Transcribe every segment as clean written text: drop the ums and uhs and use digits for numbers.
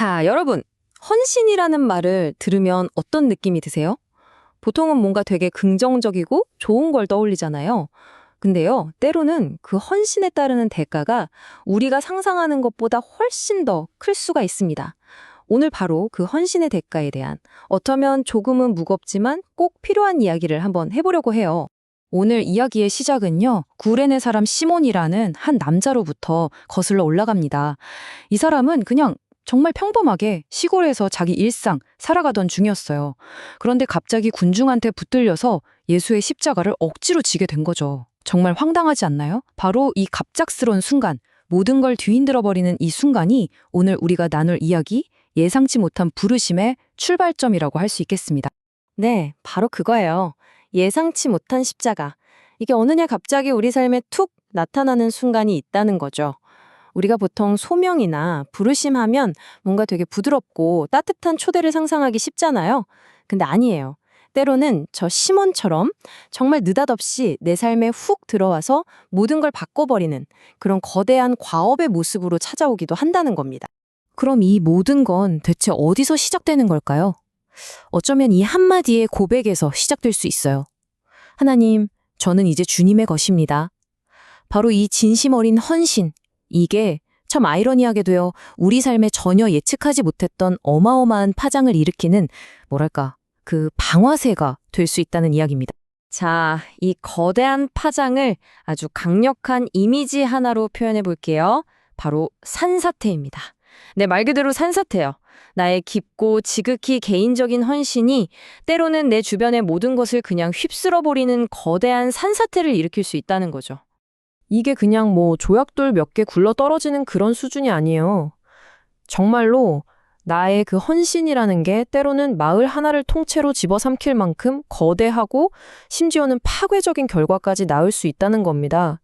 자, 여러분, 헌신이라는 말을 들으면 어떤 느낌이 드세요? 보통은 뭔가 되게 긍정적이고 좋은 걸 떠올리잖아요. 근데요, 때로는 그 헌신에 따르는 대가가 우리가 상상하는 것보다 훨씬 더 클 수가 있습니다. 오늘 바로 그 헌신의 대가에 대한 어쩌면 조금은 무겁지만 꼭 필요한 이야기를 한번 해보려고 해요. 오늘 이야기의 시작은요, 구레네 사람 시몬이라는 한 남자로부터 거슬러 올라갑니다. 이 사람은 그냥 정말 평범하게 시골에서 자기 일상 살아가던 중이었어요. 그런데 갑자기 군중한테 붙들려서 예수의 십자가를 억지로 지게 된 거죠. 정말 황당하지 않나요? 바로 이 갑작스러운 순간, 모든 걸 뒤흔들어버리는 이 순간이 오늘 우리가 나눌 이야기, 예상치 못한 부르심의 출발점이라고 할 수 있겠습니다. 네, 바로 그거예요. 예상치 못한 십자가. 이게 어느 날 갑자기 우리 삶에 툭 나타나는 순간이 있다는 거죠. 우리가 보통 소명이나 부르심 하면 뭔가 되게 부드럽고 따뜻한 초대를 상상하기 쉽잖아요. 근데 아니에요. 때로는 저 시몬처럼 정말 느닷없이 내 삶에 훅 들어와서 모든 걸 바꿔버리는 그런 거대한 과업의 모습으로 찾아오기도 한다는 겁니다. 그럼 이 모든 건 대체 어디서 시작되는 걸까요? 어쩌면 이 한마디의 고백에서 시작될 수 있어요. 하나님, 저는 이제 주님의 것입니다. 바로 이 진심 어린 헌신, 이게 참 아이러니하게도요, 우리 삶에 전혀 예측하지 못했던 어마어마한 파장을 일으키는, 뭐랄까, 그 방화쇠가 될 수 있다는 이야기입니다. 자, 이 거대한 파장을 아주 강력한 이미지 하나로 표현해 볼게요. 바로 산사태입니다. 네, 말 그대로 산사태요. 나의 깊고 지극히 개인적인 헌신이 때로는 내 주변의 모든 것을 그냥 휩쓸어버리는 거대한 산사태를 일으킬 수 있다는 거죠. 이게 그냥 뭐 조약돌 몇 개 굴러 떨어지는 그런 수준이 아니에요. 정말로 나의 그 헌신이라는 게 때로는 마을 하나를 통째로 집어삼킬 만큼 거대하고 심지어는 파괴적인 결과까지 낳을 수 있다는 겁니다.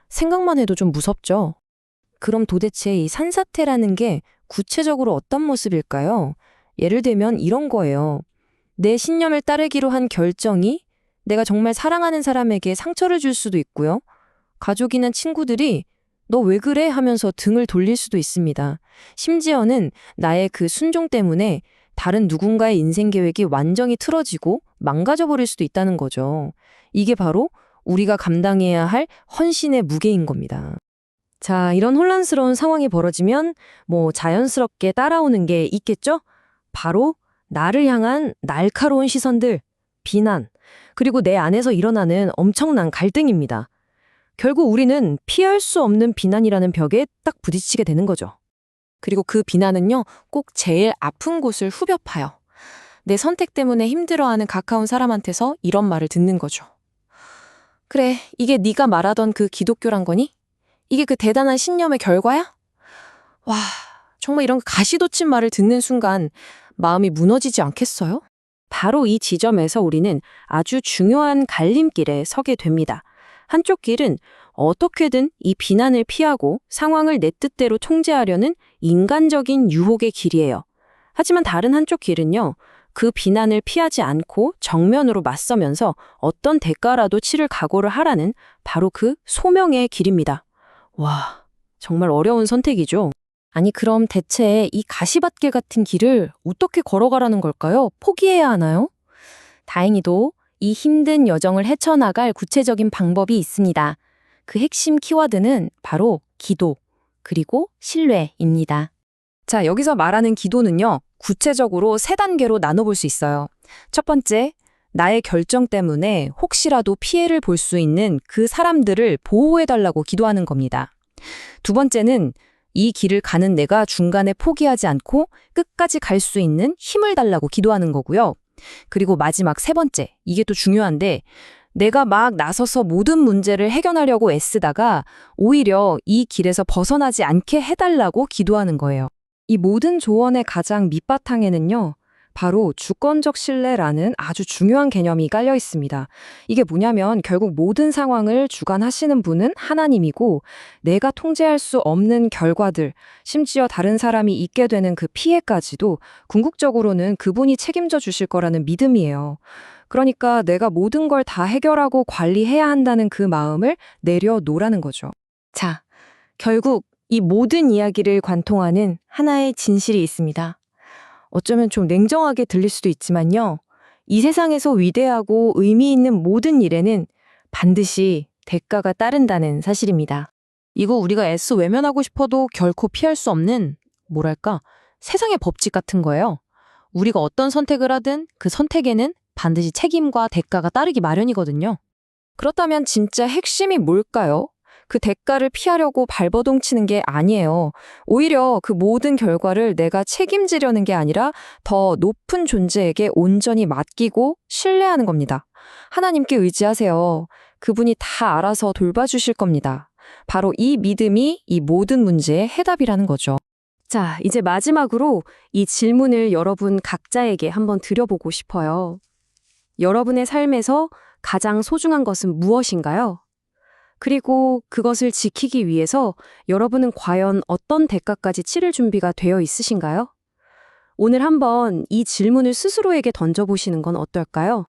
생각만 해도 좀 무섭죠? 그럼 도대체 이 산사태라는 게 구체적으로 어떤 모습일까요? 예를 들면 이런 거예요. 내 신념을 따르기로 한 결정이 내가 정말 사랑하는 사람에게 상처를 줄 수도 있고요. 가족이나 친구들이 너 왜 그래? 하면서 등을 돌릴 수도 있습니다. 심지어는 나의 그 순종 때문에 다른 누군가의 인생 계획이 완전히 틀어지고 망가져버릴 수도 있다는 거죠. 이게 바로 우리가 감당해야 할 헌신의 무게인 겁니다. 자, 이런 혼란스러운 상황이 벌어지면 뭐 자연스럽게 따라오는 게 있겠죠? 바로 나를 향한 날카로운 시선들, 비난, 그리고 내 안에서 일어나는 엄청난 갈등입니다. 결국 우리는 피할 수 없는 비난이라는 벽에 딱 부딪히게 되는 거죠. 그리고 그 비난은요, 꼭 제일 아픈 곳을 후벼 파요. 내 선택 때문에 힘들어하는 가까운 사람한테서 이런 말을 듣는 거죠. 그래, 이게 네가 말하던 그 기독교란 거니? 이게 그 대단한 신념의 결과야? 와, 정말 이런 가시돋친 말을 듣는 순간 마음이 무너지지 않겠어요? 바로 이 지점에서 우리는 아주 중요한 갈림길에 서게 됩니다. 한쪽 길은 어떻게든 이 비난을 피하고 상황을 내 뜻대로 통제하려는 인간적인 유혹의 길이에요. 하지만 다른 한쪽 길은요, 그 비난을 피하지 않고 정면으로 맞서면서 어떤 대가라도 치를 각오를 하라는 바로 그 소명의 길입니다. 와, 정말 어려운 선택이죠. 아니, 그럼 대체 이 가시밭길 같은 길을 어떻게 걸어가라는 걸까요? 포기해야 하나요? 다행히도 이 힘든 여정을 헤쳐나갈 구체적인 방법이 있습니다. 그 핵심 키워드는 바로 기도, 그리고 신뢰입니다. 자, 여기서 말하는 기도는요, 구체적으로 3단계로 나눠볼 수 있어요. 첫 번째, 나의 결정 때문에 혹시라도 피해를 볼 수 있는 그 사람들을 보호해달라고 기도하는 겁니다. 두 번째는 이 길을 가는 내가 중간에 포기하지 않고 끝까지 갈 수 있는 힘을 달라고 기도하는 거고요. 그리고 마지막 3번째, 이게 또 중요한데 내가 막 나서서 모든 문제를 해결하려고 애쓰다가 오히려 이 길에서 벗어나지 않게 해달라고 기도하는 거예요. 이 모든 조언의 가장 밑바탕에는요, 바로 주권적 신뢰라는 아주 중요한 개념이 깔려 있습니다. 이게 뭐냐면 결국 모든 상황을 주관하시는 분은 하나님이고 내가 통제할 수 없는 결과들, 심지어 다른 사람이 잊게 되는 그 피해까지도 궁극적으로는 그분이 책임져 주실 거라는 믿음이에요. 그러니까 내가 모든 걸 다 해결하고 관리해야 한다는 그 마음을 내려놓으라는 거죠. 자, 결국 이 모든 이야기를 관통하는 하나의 진실이 있습니다. 어쩌면 좀 냉정하게 들릴 수도 있지만요. 이 세상에서 위대하고 의미 있는 모든 일에는 반드시 대가가 따른다는 사실입니다. 이거 우리가 애써 외면하고 싶어도 결코 피할 수 없는, 뭐랄까, 세상의 법칙 같은 거예요. 우리가 어떤 선택을 하든 그 선택에는 반드시 책임과 대가가 따르기 마련이거든요. 그렇다면 진짜 핵심이 뭘까요? 그 대가를 피하려고 발버둥 치는 게 아니에요. 오히려 그 모든 결과를 내가 책임지려는 게 아니라 더 높은 존재에게 온전히 맡기고 신뢰하는 겁니다. 하나님께 의지하세요. 그분이 다 알아서 돌봐주실 겁니다. 바로 이 믿음이 이 모든 문제의 해답이라는 거죠. 자, 이제 마지막으로 이 질문을 여러분 각자에게 한번 드려보고 싶어요. 여러분의 삶에서 가장 소중한 것은 무엇인가요? 그리고 그것을 지키기 위해서 여러분은 과연 어떤 대가까지 치를 준비가 되어 있으신가요? 오늘 한번 이 질문을 스스로에게 던져보시는 건 어떨까요?